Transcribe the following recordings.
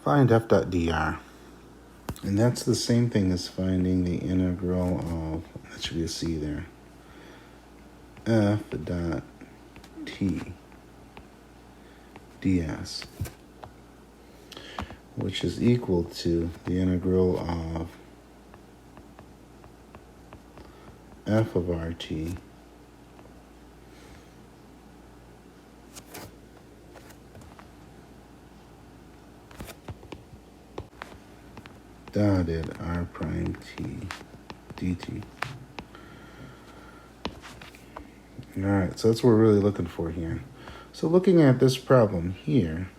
Find f dot dr. And that's the same thing as finding the integral of, that should be a c there, f dot t ds, which is equal to the integral of f of rt dotted r prime t dt. All right, so that's what we're really looking for here. So looking at this problem here,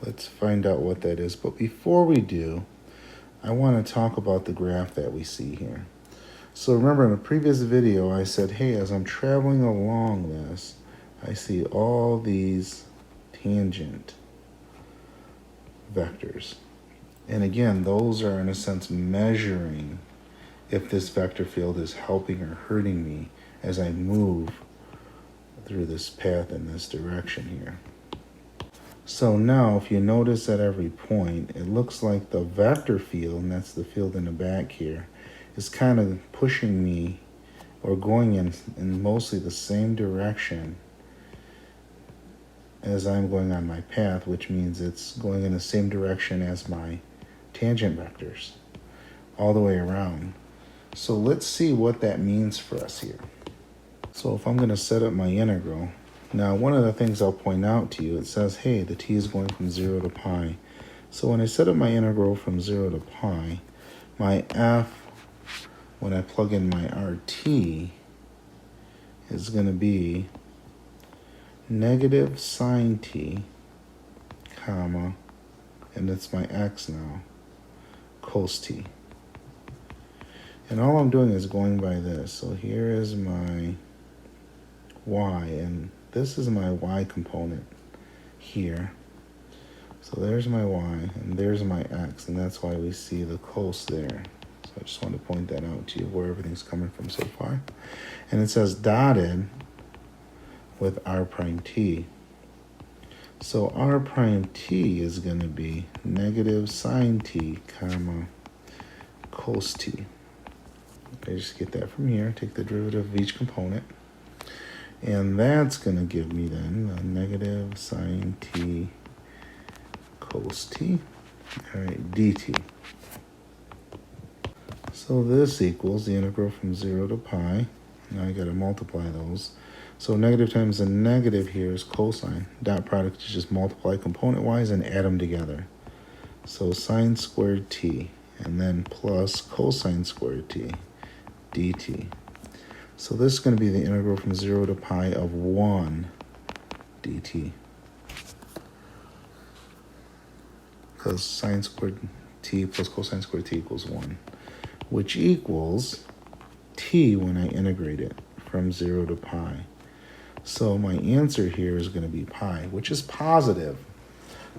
let's find out what that is. But before we do, I want to talk about the graph that we see here. So remember in a previous video, I said, hey, as I'm traveling along this, I see all these tangent vectors. And again, those are in a sense measuring if this vector field is helping or hurting me as I move through this path in this direction here. So now if you notice at every point, it looks like the vector field, and that's the field in the back here, is kind of pushing me or going in mostly the same direction as I'm going on my path, which means it's going in the same direction as my tangent vectors all the way around. So let's see what that means for us here. So if I'm going to set up my integral, now one of the things I'll point out to you, it says, hey, the t is going from 0 to pi. So when I set up my integral from 0 to pi, my f, when I plug in my rt, is going to be negative sine t, comma, and it's my x now, cos t. And all I'm doing is going by this. So here is my y, and this is my y component here. So there's my y, and there's my x, and that's why we see the cos there. So I just want to point that out to you where everything's coming from so far. And it says dotted with r prime t. So r prime t is going to be negative sine t, comma, cos t. Okay, just get that from here. Take the derivative of each component. And that's going to give me then a negative sine t cos t, all right, dt. So this equals the integral from 0 to pi. Now I got to multiply those. So negative times a negative here is cosine. Dot product is just multiply component-wise and add them together. So sine squared t, and then plus cosine squared t, dt. So this is going to be the integral from 0 to pi of 1 dt. Because sine squared t plus cosine squared t equals 1, which equals t when I integrate it from 0 to pi. So my answer here is going to be pi, which is positive.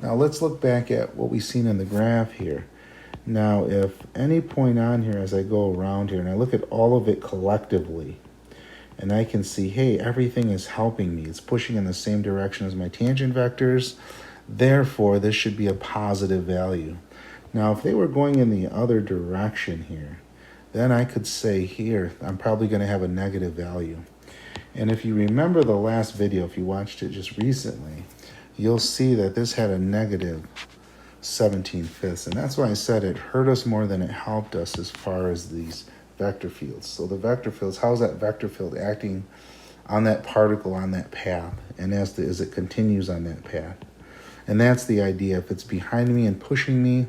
Now let's look back at what we've seen in the graph here. Now if any point on here as I go around here and I look at all of it collectively, and I can see, hey, everything is helping me. It's pushing in the same direction as my tangent vectors. Therefore, this should be a positive value. Now, if they were going in the other direction here, then I could say here, I'm probably going to have a negative value. And if you remember the last video, if you watched it just recently, you'll see that this had a negative 17/5. And that's why I said it hurt us more than it helped us as far as these vector fields. So the vector fields, how's that vector field acting on that particle on that path, and as it continues on that path? And that's the idea. If it's behind me and pushing me,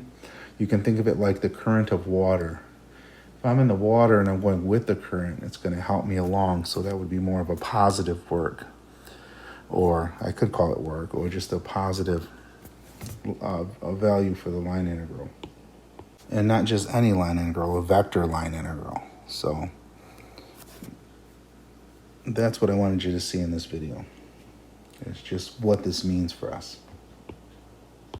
you can think of it like the current of water. If I'm in the water and I'm going with the current, it's going to help me along. So that would be more of a positive work, or I could call it work, or just a positive a value for the line integral. And not just any line integral, a vector line integral. So that's what I wanted you to see in this video. It's just what this means for us.